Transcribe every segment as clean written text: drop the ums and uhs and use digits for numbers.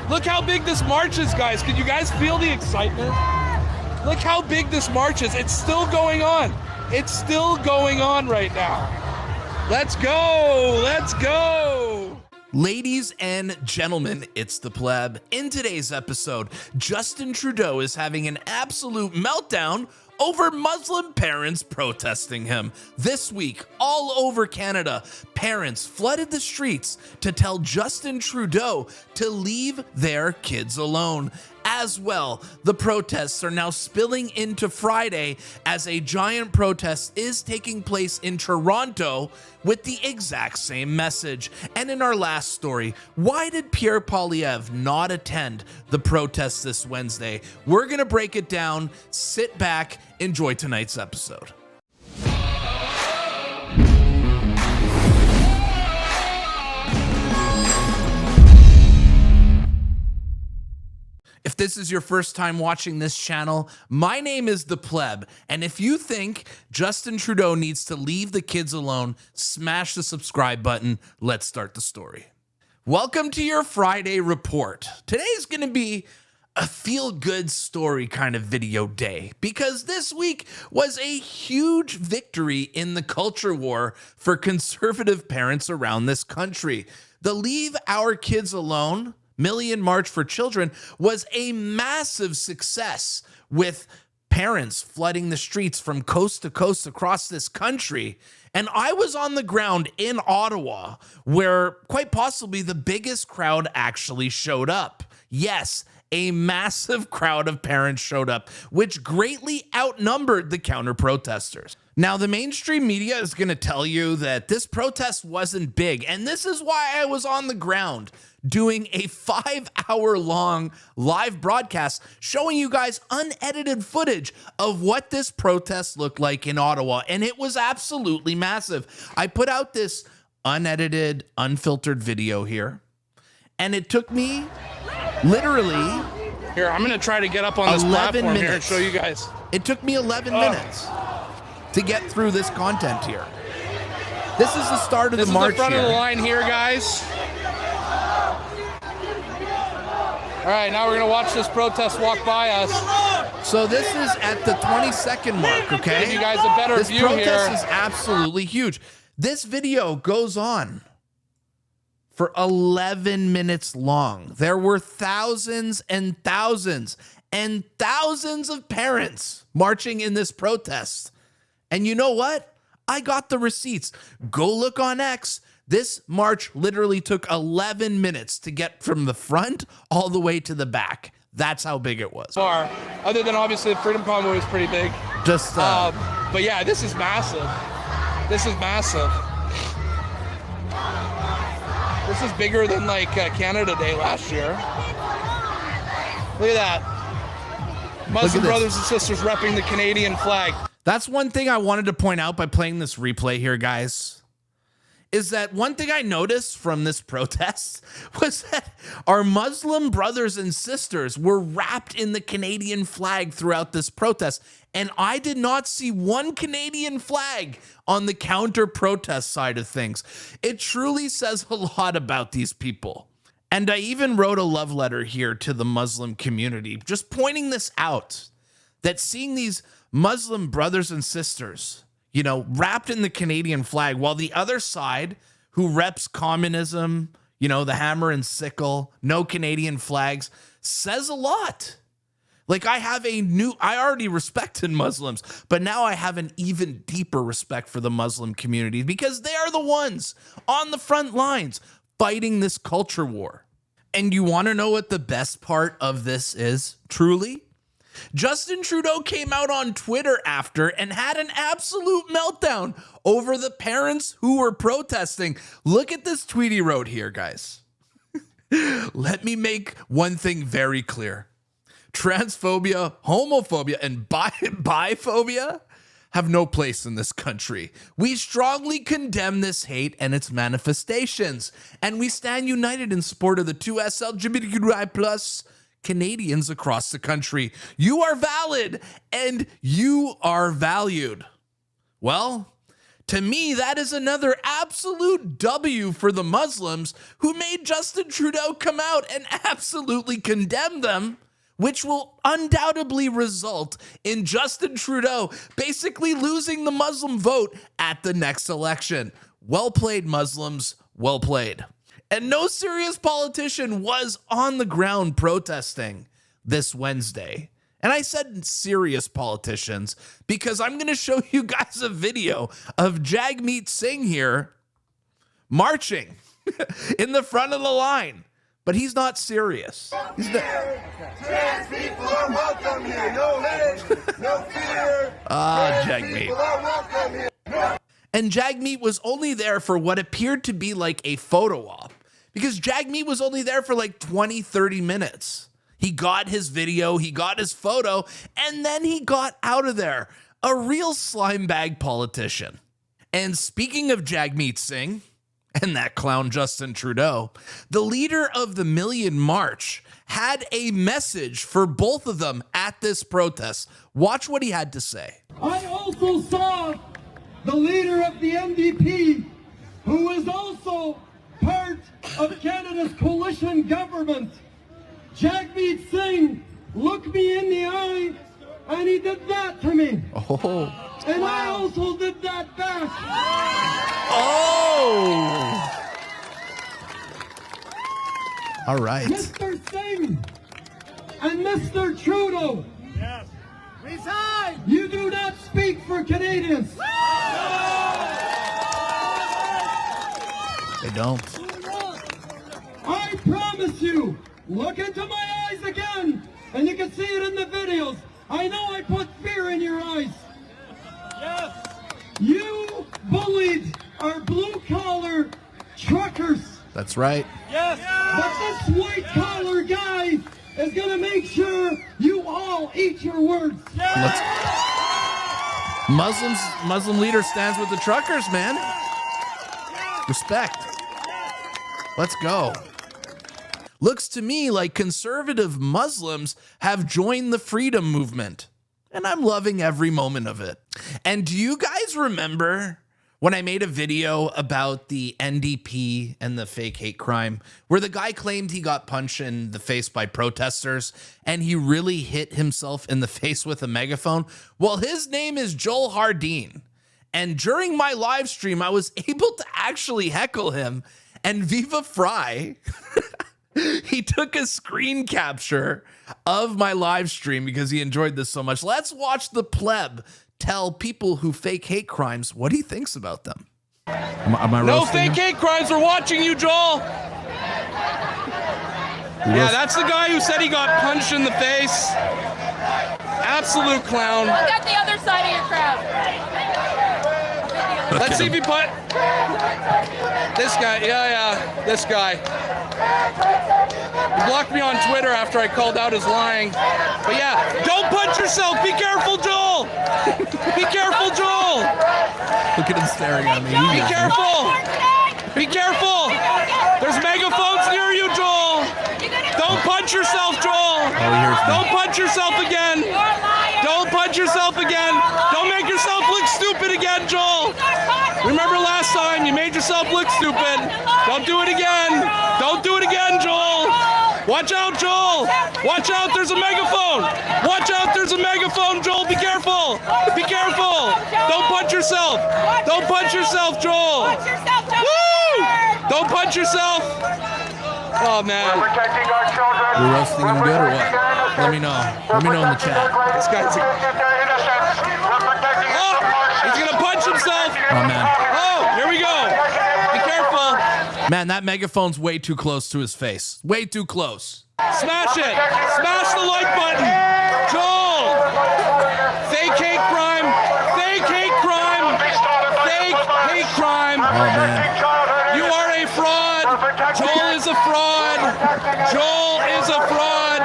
Look how big this march is, guys. Can you guys feel the excitement? Look how big this march is. It's still going on. It's still going on right now. Let's go. Let's go. Ladies and gentlemen, it's the Pleb. In today's episode, Justin Trudeau is having an absolute meltdown over Muslim parents protesting him. This week, all over Canada, parents flooded the streets to tell Justin Trudeau to leave their kids alone. As well, the protests are now spilling into Friday as a giant protest is taking place in Toronto with the exact same message. And in our last story, why did Pierre Poiliev not attend the protest this Wednesday? We're going to break it down. Sit back, enjoy tonight's episode. If this is your first time watching this channel, my name is the Pleb, and if you think Justin Trudeau needs to leave the kids alone, smash the subscribe button. Let's start the story. Welcome to your Friday report. Today's going to be a feel-good story kind of video day because this week was a huge victory in the culture war for conservative parents around this country. The Leave Our Kids Alone Million March for Children was a massive success, with parents flooding the streets from coast to coast across this country. And I was on the ground in Ottawa, where quite possibly the biggest crowd actually showed up. Yes, a massive crowd of parents showed up, which greatly outnumbered the counter-protesters. Now, the mainstream media is going to tell you that this protest wasn't big, and this is why I was on the ground doing a 5-hour-long live broadcast showing you guys unedited footage of what this protest looked like in Ottawa, and it was absolutely massive. I put out this unedited, unfiltered video here, and it took me literally Here, I'm going to try to get up on this 11 platform here and minutes. show you guys. It took me 11 minutes to get through this content here. This is the start of the march. This is the front here. of the line here, guys. All right, now we're going to watch this protest walk by us. So this is at the 20-second mark, okay? Give you guys a better this view protest here. is absolutely huge. This video goes on for 11 minutes long. There were thousands and thousands and thousands of parents marching in this protest. And you know what? I got the receipts. Go look on X. This march literally took 11 minutes to get from the front all the way to the back. That's how big it was. Far, other than obviously the Freedom Convoy was pretty big. Just, but yeah, this is massive. This is massive. This is bigger than like Canada Day last year. Look at that. Muslim brothers and sisters repping the Canadian flag. That's one thing I wanted to point out by playing this replay here, guys, is that one thing I noticed from this protest was that our Muslim brothers and sisters were wrapped in the Canadian flag throughout this protest. And I did not see one Canadian flag on the counter-protest side of things. It truly says a lot about these people. And I even wrote a love letter here to the Muslim community, just pointing this out, that seeing these Muslim brothers and sisters, you know, wrapped in the Canadian flag, while the other side, who reps communism, you know, the hammer and sickle, no Canadian flags, says a lot. Like, I already respected Muslims, but now I have an even deeper respect for the Muslim community because they are the ones on the front lines fighting this culture war. And you want to know what the best part of this is, truly? Justin Trudeau came out on Twitter after and had an absolute meltdown over the parents who were protesting. Look at this tweet he wrote here, guys. Let me make one thing very clear. Transphobia, homophobia, and biphobia have no place in this country. We strongly condemn this hate and its manifestations, and we stand united in support of the 2S LGBTQI+ Canadians across the country. You are valid and you are valued. Well, To me, that is another absolute W for the Muslims who made Justin Trudeau come out and absolutely condemn them, which will undoubtedly result in Justin Trudeau basically losing the Muslim vote at the next election. Well played, Muslims. Well played. And no serious politician was on the ground protesting this Wednesday. And I said serious politicians because I'm going to show you guys a video of Jagmeet Singh here marching in the front of the line. But he's not serious. He's not. Trans people are welcome here. No hate, no fear. Jagmeet. And Jagmeet was only there for what appeared to be like a photo op because Jagmeet was only there for like 20, 30 minutes. He got his video, he got his photo, and then he got out of there. A real slime bag politician. And speaking of Jagmeet Singh and that clown Justin Trudeau, the leader of the Million March had a message for both of them at this protest. Watch what he had to say. I also saw the leader of the NDP, who is also part of Canada's coalition government, Jagmeet Singh, look me in the eye, and he did that to me. Oh. And I also did that back. Oh. All right. Mr. Singh and Mr. Trudeau. Yes. Resign. You do not speak for Canadians. They don't. I promise you. Look into my eyes again, and you can see it in the videos. I know I put fear in your eyes. Yes. You bullied our blue-collar truckers. That's right. Yes. But this white-collar guy is going to make sure you all eat your words. Yes. Muslim leader stands with the truckers, man. Respect. Let's go. Looks to me like conservative Muslims have joined the freedom movement, and I'm loving every moment of it. And do you guys remember when I made a video about the NDP and the fake hate crime, where the guy claimed he got punched in the face by protesters, and he really hit himself in the face with a megaphone? Well, his name is Joel Hardeen, and during my live stream, I was able to actually heckle him, and Viva Fry... he took a screen capture of my live stream because he enjoyed this so much. Let's watch the pleb tell people who fake hate crimes what he thinks about them. Am I no fake hate crimes. We're watching you, Joel. Yeah, that's the guy who said he got punched in the face. Absolute clown. Look at the other side of your crowd. Let's see if he put this guy. Yeah, this guy. He blocked me on Twitter after I called out his lying. But yeah, don't punch yourself. Be careful, Joel. Be careful, Joel. Look at him staring at me. Be careful. Be careful. There's megaphones near you, Joel. Don't punch yourself, Joel. Don't punch yourself again. Don't punch yourself again. Don't make yourself look stupid again, Joel. Remember last time you made yourself look stupid. Don't do it again. Don't do it again, Joel. Watch out, Joel. Watch out, there's a megaphone. Watch out, there's a megaphone, Joel. Be careful. Be careful. Don't punch yourself. Don't punch yourself, Joel. Woo! Don't punch yourself. Oh, man. We're protecting our children. We're roasting him good or what? Let me know. Let me know in the chat. This guy's... Oh, he's going to punch himself. Oh, man. Oh, here we go. Be careful. Man, that megaphone's way too close to his face. Way too close. Smash it. Smash the like button. Joel. Fake hate crime. Fake hate crime. Fake hate crime. Oh, man. You are a fraud. Joel is a fraud. Joel is a fraud.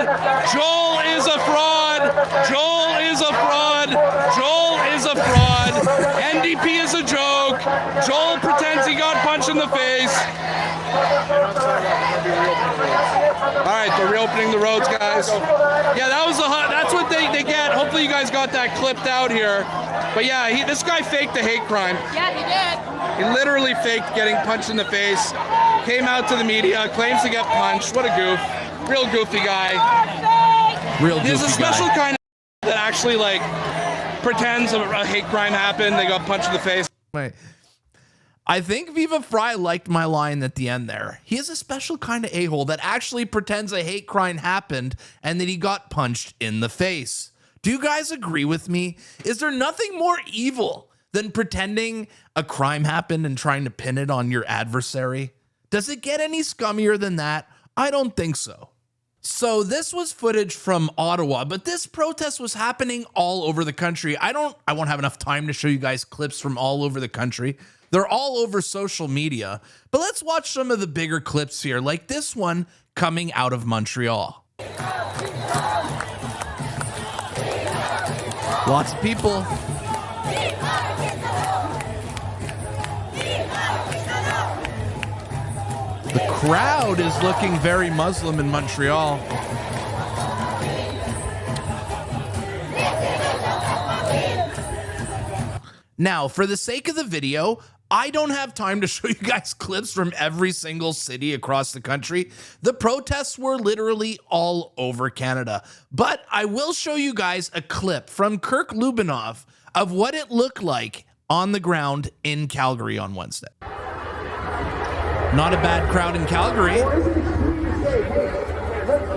Joel is a fraud. Joel is a fraud. Joel is a fraud. NDP is a joke. Joel pretends he got punched in the face. All right, they're reopening the roads, guys. Yeah, that's what they get. Hopefully you guys got that clipped out here. But yeah, this guy faked a hate crime. Yeah, he did. He literally faked getting punched in the face. Came out to the media, claims to get punched. What a goof. Real goofy guy. Real goofy There's a special guy. kind of that actually like pretends a hate crime happened. They got punched in the face. Wait. I think Viva Fry liked my line at the end there. He is a special kind of a-hole that actually pretends a hate crime happened and that he got punched in the face. Do you guys agree with me? Is there nothing more evil than pretending a crime happened and trying to pin it on your adversary? Does it get any scummier than that? I don't think so. So this was footage from Ottawa, but this protest was happening all over the country. I won't have enough time to show you guys clips from all over the country. They're all over social media, but let's watch some of the bigger clips here, like this one coming out of Montreal. Lots of people. The crowd is looking very Muslim in Montreal. Now, for the sake of the video, I don't have time to show you guys clips from every single city across the country. The protests were literally all over Canada. But I will show you guys a clip from Kirk Lubinov of what it looked like on the ground in Calgary on Wednesday. Not a bad crowd in Calgary.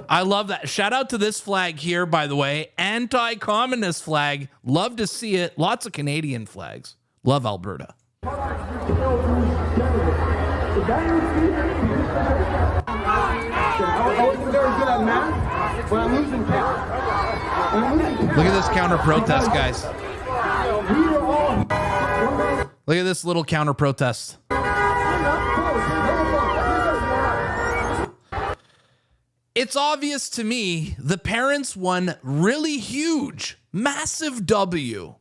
I love that. Shout out to this flag here, by the way. Anti-communist flag. Love to see it. Lots of Canadian flags. Love Alberta. Look at this counter protest, guys. Look at this little counter protest. It's obvious to me the parents won really huge, massive W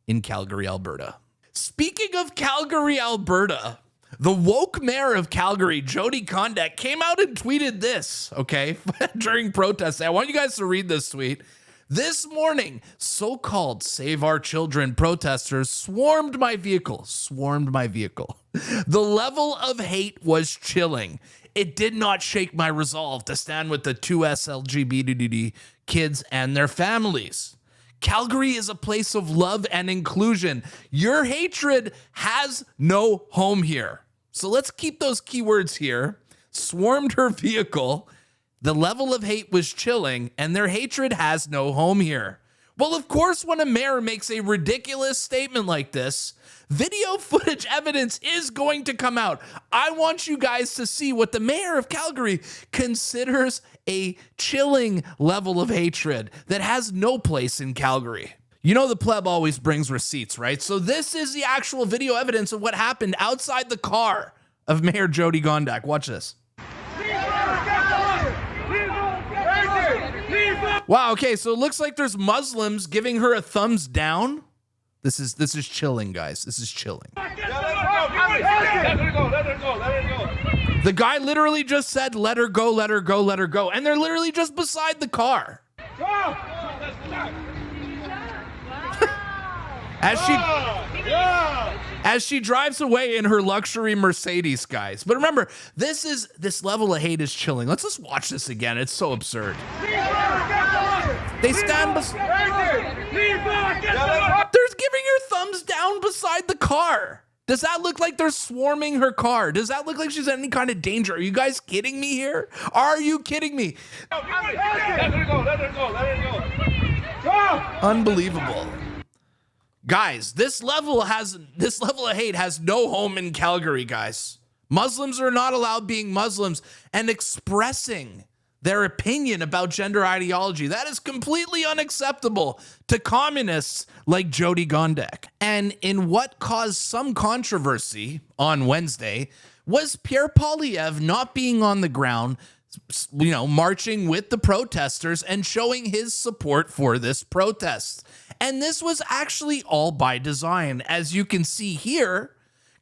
in Calgary, Alberta. Speaking of Calgary, Alberta, the woke mayor of Calgary, Jody Gondek, came out and tweeted this, okay, during protests. I want you guys to read this tweet. This morning, so-called Save Our Children protesters swarmed my vehicle. The level of hate was chilling. It did not shake my resolve to stand with the 2S LGBT kids and their families. Calgary is a place of love and inclusion. Your hatred has no home here. So let's keep those keywords here. Swarmed her vehicle. The level of hate was chilling, and their hatred has no home here. Well, of course, when a mayor makes a ridiculous statement like this, video footage evidence is going to come out. I want you guys to see what the mayor of Calgary considers a chilling level of hatred that has no place in Calgary. You know the pleb always brings receipts, right? So this is the actual video evidence of what happened outside the car of Mayor Jody Gondek. Watch this. Wow, okay, so it looks like there's Muslims giving her a thumbs down. This is chilling, guys. This is chilling. Let her go. The guy literally just said, let her go, let her go, let her go. And they're literally just beside the car. As she drives away in her luxury Mercedes, guys. But remember, this level of hate is chilling. Let's just watch this again. It's so absurd. They stand they're giving her thumbs down beside the car. Does that look like they're swarming her car? Does that look like she's in any kind of danger? Are you guys kidding me here? Are you kidding me? Let her go. Unbelievable. Guys, this level of hate has no home in Calgary, guys. Muslims are not allowed being Muslims and expressing their opinion about gender ideology. That is completely unacceptable to communists like Jody Gondek. And in what caused some controversy on Wednesday was Pierre Poiliev not being on the ground, marching with the protesters and showing his support for this protest. And this was actually all by design. As you can see here,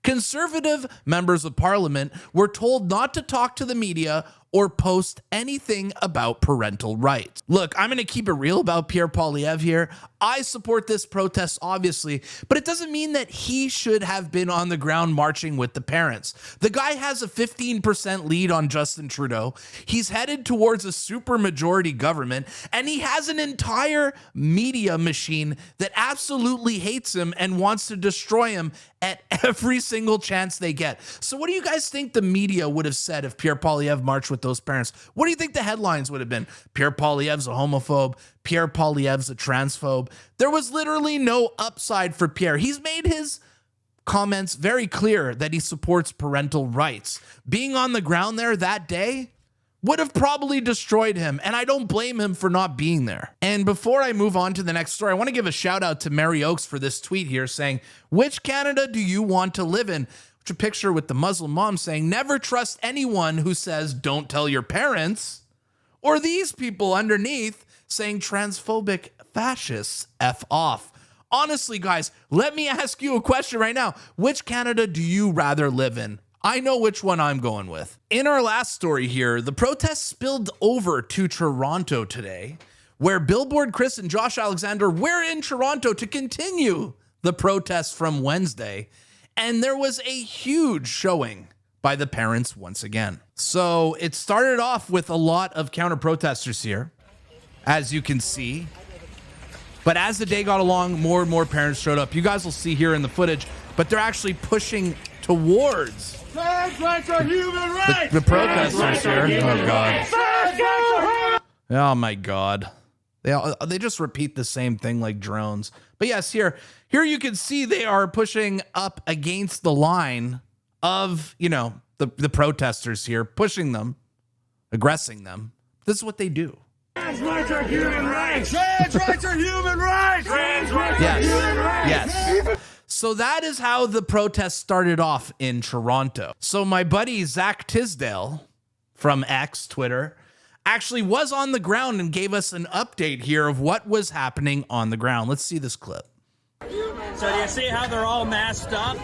Conservative members of parliament were told not to talk to the media or post anything about parental rights. Look, I'm going to keep it real about Pierre Poiliev here. I support this protest, obviously, but it doesn't mean that he should have been on the ground marching with the parents. The guy has a 15% lead on Justin Trudeau. He's headed towards a supermajority government, and he has an entire media machine that absolutely hates him and wants to destroy him at every single chance they get. So what do you guys think the media would have said if Pierre Poiliev marched with those parents? What do you think the headlines would have been? Pierre Poiliev's a homophobe. Pierre Poiliev's a transphobe. There was literally no upside for Pierre. He's made his comments very clear that he supports parental rights. Being on the ground there that day would have probably destroyed him, and I don't blame him for not being there. And before I move on to the next story, I want to give a shout out to Mary Oakes for this tweet here saying, "Which Canada do you want to live in?" Which a picture with the Muslim mom saying, "Never trust anyone who says don't tell your parents," or these people underneath saying transphobic fascists F off. Honestly, guys, let me ask you a question right now. Which Canada do you rather live in? I know which one I'm going with. In our last story here, the protests spilled over to Toronto today, where Billboard Chris and Josh Alexander were in Toronto to continue the protests from Wednesday. And there was a huge showing by the parents once again. So it started off with a lot of counter-protesters here, as you can see. But as the day got along, more and more parents showed up. You guys will see here in the footage, but they're actually pushing towards Trans rights are human rights. the protesters here. Oh, God. Oh, my God. They just repeat the same thing like drones. But yes, here you can see they are pushing up against the line of, you know, the protesters here, pushing them, aggressing them. This is what they do. Trans rights are human rights. Trans rights are human rights. Trans rights are human rights. Yes. So that is how the protest started off in Toronto. So my buddy Zach Tisdale from X, Twitter, actually was on the ground and gave us an update here of what was happening on the ground. Let's see this clip. So do you see how they're all masked up?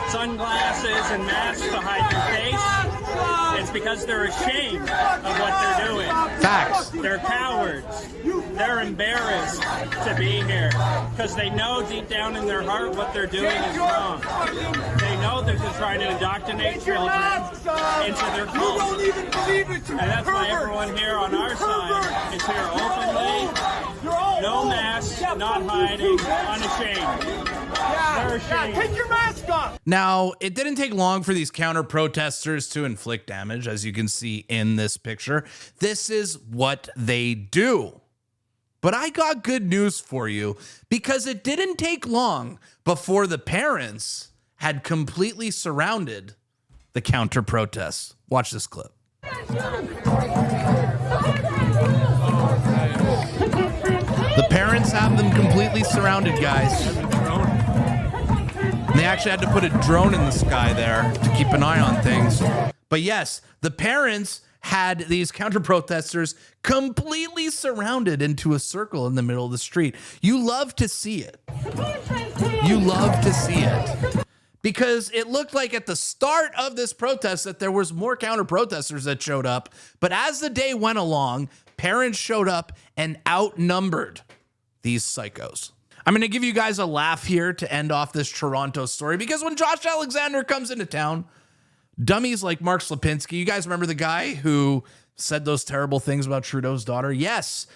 Sunglasses and masks to hide their face? It's because they're ashamed of what they're doing. Facts. They're cowards. They're embarrassed to be here because they know deep down in their heart what they're doing is wrong. They know they're just trying to indoctrinate children into their cult. And that's why everyone here on our side is here openly, no mask, not hiding, unashamed. They're ashamed. Take your mask off. Now, it didn't take long for these counter-protesters to inflict damage, as you can see in this picture. This is what they do. But I got good news for you, because it didn't take long before the parents had completely surrounded the counter-protests. Watch this clip. The parents have them completely surrounded, guys. And they actually had to put a drone in the sky there to keep an eye on things. But yes, the parents had these counter-protesters completely surrounded into a circle in the middle of the street. You love to see it. You love to see it. Because it looked like at the start of this protest that there was more counter-protesters that showed up. But as the day went along, parents showed up and outnumbered these psychos. I'm going to give you guys a laugh here to end off this Toronto story, because when Josh Alexander comes into town, dummies like Mark Slipinski, you guys remember the guy who said those terrible things about Trudeau's daughter? Yes.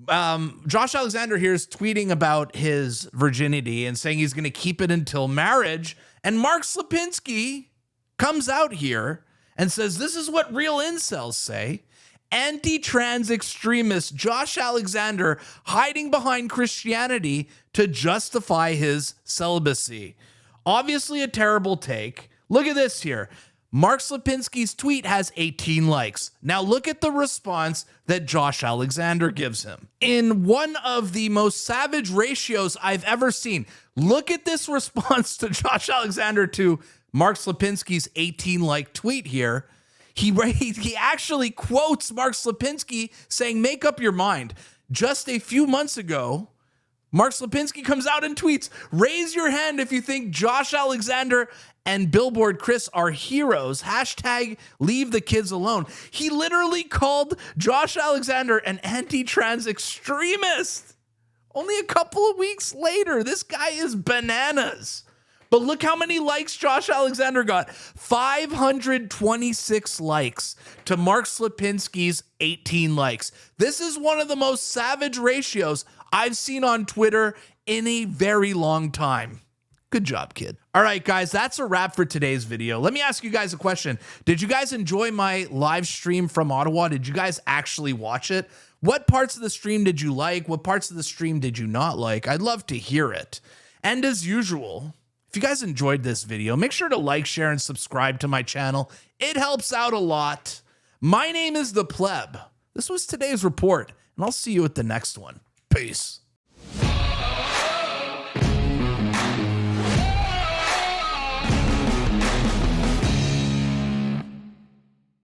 Josh Alexander here is tweeting about his virginity and saying he's going to keep it until marriage. And Mark Slipinski comes out here and says, this is what real incels say. Anti-trans extremist Josh Alexander hiding behind Christianity to justify his celibacy. Obviously a terrible take. Look at this here. Mark Slipinski's tweet has 18 likes. Now look at the response that Josh Alexander gives him. In one of the most savage ratios I've ever seen, look at this response to Josh Alexander to Mark Slipinski's 18-like tweet here. He actually quotes Mark Slipinski saying, make up your mind. Just a few months ago, Mark Slipinski comes out and tweets, raise your hand if you think Josh Alexander and Billboard Chris are heroes. Hashtag leave the kids alone. He literally called Josh Alexander an anti-trans extremist. Only a couple of weeks later, this guy is bananas. But look how many likes Josh Alexander got. 526 likes to Mark Slipinski's 18 likes. This is one of the most savage ratios I've seen on Twitter in a very long time. Good job, kid. All right, guys, that's a wrap for today's video. Let me ask you guys a question. Did you guys enjoy my live stream from Ottawa? Did you guys actually watch it? What parts of the stream did you like? What parts of the stream did you not like? I'd love to hear it. And as usual, if you guys enjoyed this video, make sure to like, share, and subscribe to my channel. It helps out a lot. My name is the Pleb. This was today's report, and I'll see you at the next one. Peace.